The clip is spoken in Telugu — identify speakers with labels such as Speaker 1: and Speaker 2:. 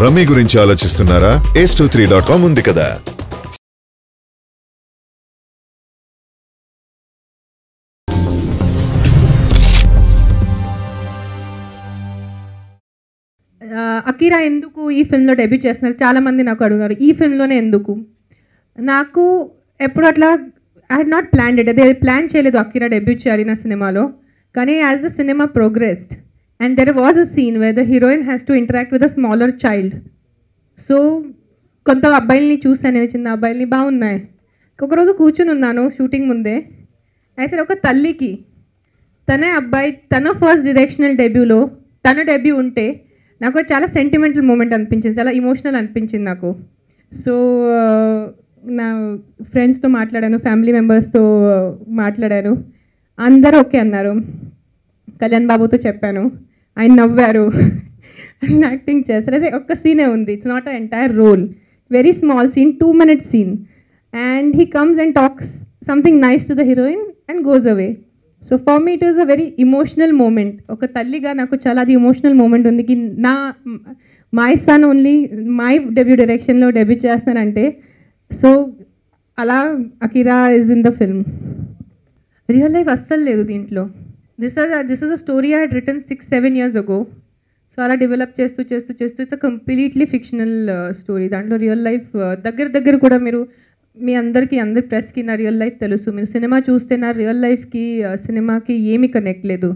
Speaker 1: రమ్మీ గురించి ఆలోచిస్తున్నారా? ace23.com ఉంది కదా.
Speaker 2: అకీరా ఎందుకు ఈ ఫిల్మ్లో డెబ్యూ చేస్తున్నారు? చాలామంది నాకు అడిగారు ఈ ఫిల్మ్లోనే ఎందుకు. నాకు ఎప్పుడు అట్లా I had not planned it. అదే ప్లాన్ చేయలేదు అకీరా డెబ్యూ చేయాలి నా సినిమాలో. కానీ as the cinema progressed and there was a scene where the heroine has to interact with a smaller child. So కొంత అబ్బాయిల్ని చూసాను, చిన్న అబ్బాయిల్ని బాగున్నాయి. ఒకరోజు కూర్చుని ఉన్నాను షూటింగ్ ముందే. అయితే ఒక తల్లికి తన అబ్బాయి తన ఫస్ట్ డైరెక్షనల్ డెబ్యూలో తన డెబ్యూ ఉంటే నాకు చాలా సెంటిమెంటల్ మూమెంట్ అనిపించింది, చాలా ఇమోషనల్ అనిపించింది నాకు. సో నా ఫ్రెండ్స్తో మాట్లాడాను, ఫ్యామిలీ మెంబర్స్తో మాట్లాడాను, అందరూ ఓకే అన్నారు. కళ్యాణ్ బాబుతో చెప్పాను, ఆయన నవ్వారు. యాక్టింగ్ చేస్తారు. అదే ఒక్క సీనే ఉంది, it's not a entire role, very small scene, 2 minute scene, and he comes and talks something nice to the heroine and goes away. So for me it was a very emotional moment. ఒక తల్లిగా నాకు చాలా అది ఎమోషనల్ మూమెంట్ ఉంది. My son only my debut డైరెక్షన్లో డెబ్యూ చేస్తున్నానంటే. సో అలా Akira is in the film. Real life అస్సలు లేదు దీంట్లో. This is a story I had written 6-7 years ago. So అలా డెవలప్ చేస్తూ it's a completely fictional story. దాంట్లో రియల్ లైఫ్ దగ్గర కూడా మీరు అందరి ప్రెస్కి నా రియల్ లైఫ్ తెలుసు. మీరు సినిమా చూస్తే నా రియల్ లైఫ్కి సినిమాకి ఏమీ కనెక్ట్ లేదు.